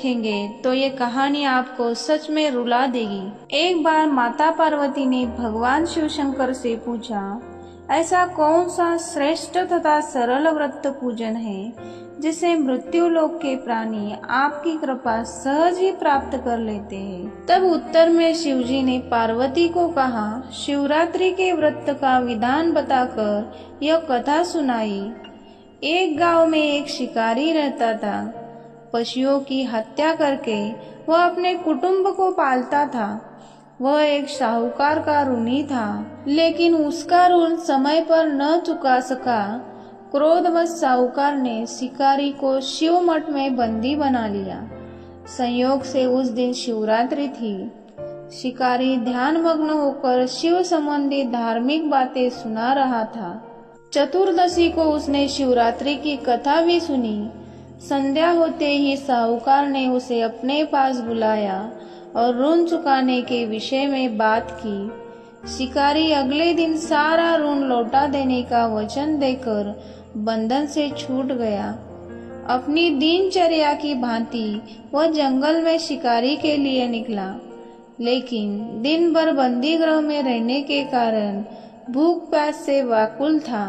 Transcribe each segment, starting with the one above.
देखेंगे तो ये कहानी आपको सच में रुला देगी। एक बार माता पार्वती ने भगवान शिव शंकर से पूछा, ऐसा कौन सा श्रेष्ठ तथा सरल व्रत पूजन है जिसे मृत्यु लोक के प्राणी आपकी कृपा सहज ही प्राप्त कर लेते हैं। तब उत्तर में शिवजी ने पार्वती को कहा, शिवरात्रि के व्रत का विधान बताकर यह कथा सुनाई। एक गांव में एक शिकारी रहता था। पशुओं की हत्या करके वह अपने कुटुंब को पालता था। वह एक साहूकार का ऋणी था, लेकिन उसका ऋण समय पर न चुका सका। क्रोधवश साहूकार ने शिकारी को शिव मठ में बंदी बना लिया। संयोग से उस दिन शिवरात्रि थी। शिकारी ध्यान मग्न होकर शिव संबंधी धार्मिक बातें सुना रहा था। चतुर्दशी को उसने शिवरात्रि की कथा भी सुनी। संध्या होते ही साहूकार ने उसे अपने पास बुलाया और ऋण चुकाने के विषय में बात की। शिकारी अगले दिन सारा ऋण लौटा देने का वचन देकर बंधन से छूट गया। अपनी दिनचर्या की भांति वह जंगल में शिकारी के लिए निकला, लेकिन दिन भर बंदी गृह में रहने के कारण भूख प्यास से व्याकुल था।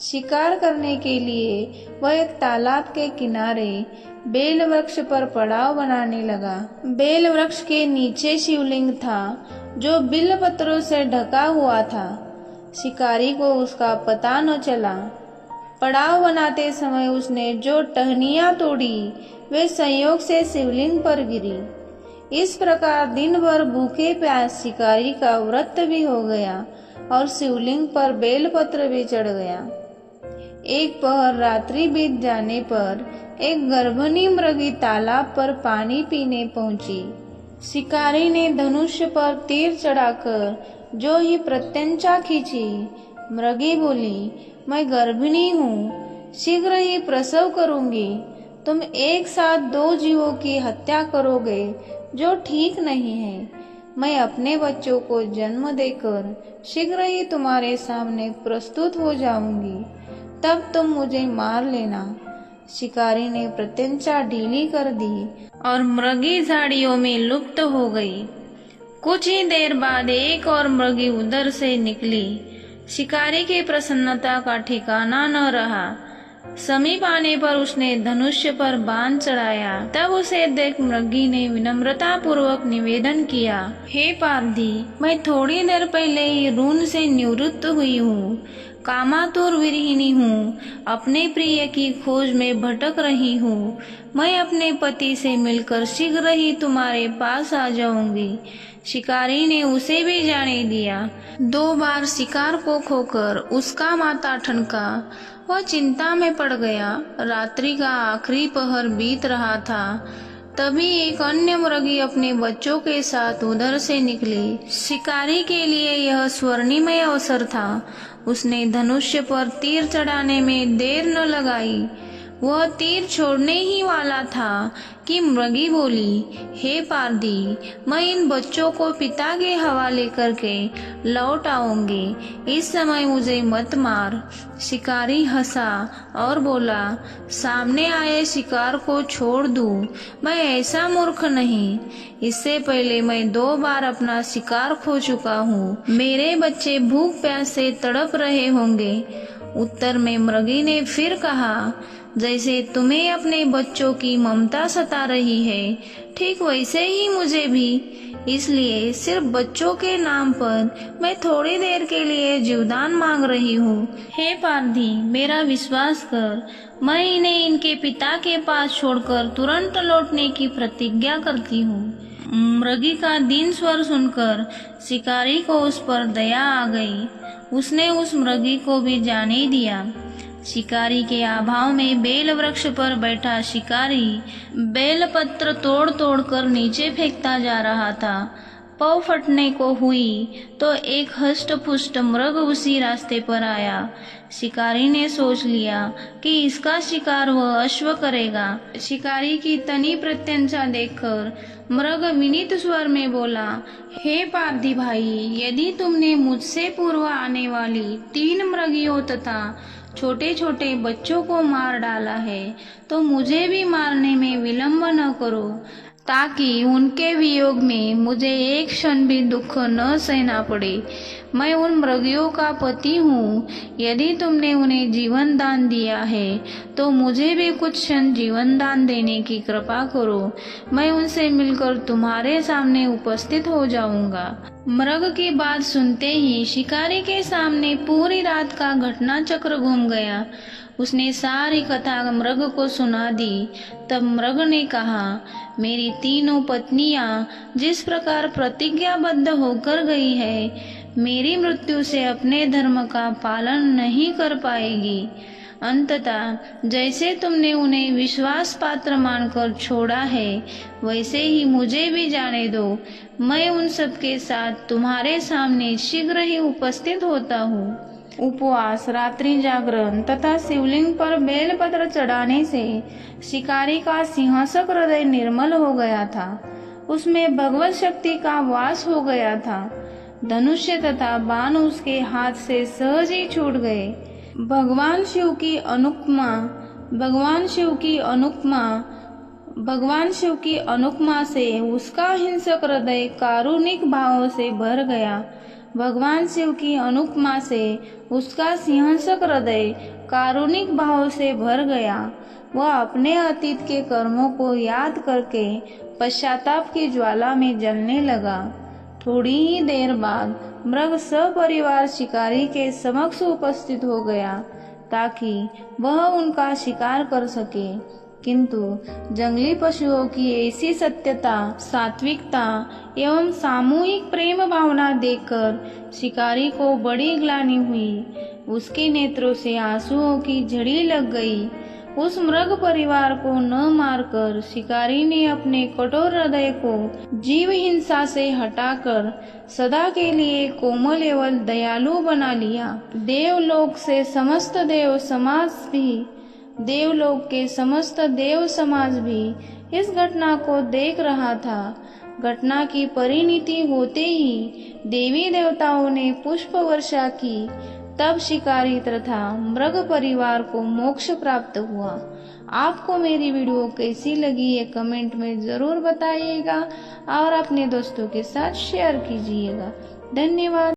शिकार करने के लिए वह एक तालाब के किनारे बेल वृक्ष पर पड़ाव बनाने लगा। बेल वृक्ष के नीचे शिवलिंग था जो बिल्व पत्रों से ढका हुआ था। शिकारी को उसका पता न चला। पड़ाव बनाते समय उसने जो टहनियां तोड़ी वे संयोग से शिवलिंग पर गिरी। इस प्रकार दिन भर भूखे प्यास शिकारी का व्रत भी हो गया और शिवलिंग पर बेलपत्र भी चढ़ गया। एक पहर रात्रि बीत जाने पर एक गर्भिणी मृगी तालाब पर पानी पीने पहुंची। शिकारी ने धनुष पर तीर चढ़ाकर जो ही प्रत्यंचा खींची। मृगी बोली, मैं गर्भिणी हूँ, शीघ्र ही प्रसव करूंगी। तुम एक साथ दो जीवों की हत्या करोगे जो ठीक नहीं है। मैं अपने बच्चों को जन्म देकर शीघ्र ही तुम्हारे सामने प्रस्तुत हो जाऊंगी, तब तुम मुझे मार लेना। शिकारी ने प्रत्यंचा ढीली कर दी और मृगी झाड़ियों में लुप्त हो गई। कुछ ही देर बाद एक और मृगी उधर से निकली। शिकारी की प्रसन्नता का ठिकाना न रहा। समीप आने पर उसने धनुष्य पर बाण चढ़ाया। तब उसे देख मृगी ने विनम्रता पूर्वक निवेदन किया, हे पारधी, मैं थोड़ी देर पहले ही ऋण से निवृत्त हुई हूँ। कामातुर विरहिणी हूँ, अपने प्रिय की खोज में भटक रही हूँ। मैं अपने पति से मिलकर शीघ्र ही तुम्हारे पास आ जाऊंगी। शिकारी ने उसे भी जाने दिया। 2 बार शिकार को खोकर उसका माथा ठनका। वह चिंता में पड़ गया। रात्रि का आखिरी पहर बीत रहा था। तभी एक अन्य मृगी अपने बच्चों के साथ उधर से निकली। शिकारी के लिए यह स्वर्णिमय अवसर था। उसने धनुष्य पर तीर चढ़ाने में देर न लगाई। वह तीर छोड़ने ही वाला था कि मृगी बोली, हे पारधी, मैं इन बच्चों को पिता के हवाले करके लौट आऊंगी। इस समय मुझे मत मार। शिकारी हंसा और बोला, सामने आए शिकार को छोड़ दूं? मैं ऐसा मूर्ख नहीं। इससे पहले मैं 2 बार अपना शिकार खो चुका हूँ। मेरे बच्चे भूख प्यास से तड़प रहे होंगे। उत्तर में मृगी ने फिर कहा, जैसे तुम्हें अपने बच्चों की ममता सता रही है, ठीक वैसे ही मुझे भी। इसलिए सिर्फ बच्चों के नाम पर मैं थोड़ी देर के लिए जीवदान मांग रही हूँ। हे पारधी, मेरा विश्वास कर। मैं इन्हें इनके पिता के पास छोड़कर तुरंत लौटने की प्रतिज्ञा करती हूँ। मृगी का दीन स्वर सुनकर शिकारी को उस पर दया आ गई। उसने उस मृगी को भी जाने दिया। शिकारी के अभाव में बेल वृक्ष पर बैठा शिकारी बेल पत्र तोड़ तोड़ कर नीचे फेंकता जा रहा था। पौ फटने को हुई तो एक हष्ट पुष्ट मृग उसी रास्ते पर आया। शिकारी ने सोच लिया कि इसका शिकार वह अश्व करेगा। शिकारी की तनी प्रत्यंचा देखकर मृग विनीत स्वर में बोला, हे पारधी भाई, यदि तुमने मुझसे पूर्व आने वाली 3 मृगियों तथा छोटे छोटे बच्चों को मार डाला है, तो मुझे भी मारने में विलंब न करो, ताकि उनके वियोग में मुझे एक क्षण भी दुख न सहना पड़े। मैं उन मृगियों का पति हूँ। यदि तुमने उन्हें जीवन दान दिया है, तो मुझे भी कुछ क्षण जीवन दान देने की कृपा करो। मैं उनसे मिलकर तुम्हारे सामने उपस्थित हो जाऊंगा। मृग की बात सुनते ही शिकारी के सामने पूरी रात का घटना चक्र घूम गया। उसने सारी कथा मृग को सुना दी। तब मृग ने कहा, मेरी तीनों पत्नियां जिस प्रकार प्रतिज्ञाबद्ध होकर गई है, मेरी मृत्यु से अपने धर्म का पालन नहीं कर पाएगी। अंततः जैसे तुमने उन्हें विश्वास पात्र मानकर छोड़ा है, वैसे ही मुझे भी जाने दो। मैं उन सब के साथ तुम्हारे सामने शीघ्र ही उपस्थित होता हूँ। उपवास, रात्रि जागरण तथा शिवलिंग पर बेलपत्र चढ़ाने से शिकारी का सिंहासक हृदय निर्मल हो गया था। उसमें भगवत शक्ति का वास हो गया था। धनुष्य तथा बाण उसके हाथ से सहज ही छूट गए। भगवान शिव की अनुपमा से उसका हिंसक हृदय कारुणिक भावों से भर गया। भगवान शिव की अनुपमा से उसका सिंहासक हृदय कारुणिक भाव से भर गया। वह अपने अतीत के कर्मों को याद करके पश्चाताप की ज्वाला में जलने लगा। थोड़ी ही देर बाद मृग सपरिवार शिकारी के समक्ष उपस्थित हो गया, ताकि वह उनका शिकार कर सके। किंतु जंगली पशुओं की ऐसी सत्यता, सात्विकता एवं सामूहिक प्रेम भावना देखकर शिकारी को बड़ी ग्लानि हुई। उसके नेत्रों से आंसुओं की झड़ी लग गई। उस मृग परिवार को न मारकर शिकारी ने अपने कठोर हृदय को जीव हिंसा से हटाकर सदा के लिए कोमल एवं दयालु बना लिया। देवलोक के समस्त देव समाज भी इस घटना को देख रहा था। घटना की परिणति होते ही देवी देवताओं ने पुष्प वर्षा की। तब शिकारी तथा मृग परिवार को मोक्ष प्राप्त हुआ। आपको मेरी वीडियो कैसी लगी ये कमेंट में जरूर बताइएगा और अपने दोस्तों के साथ शेयर कीजिएगा। धन्यवाद।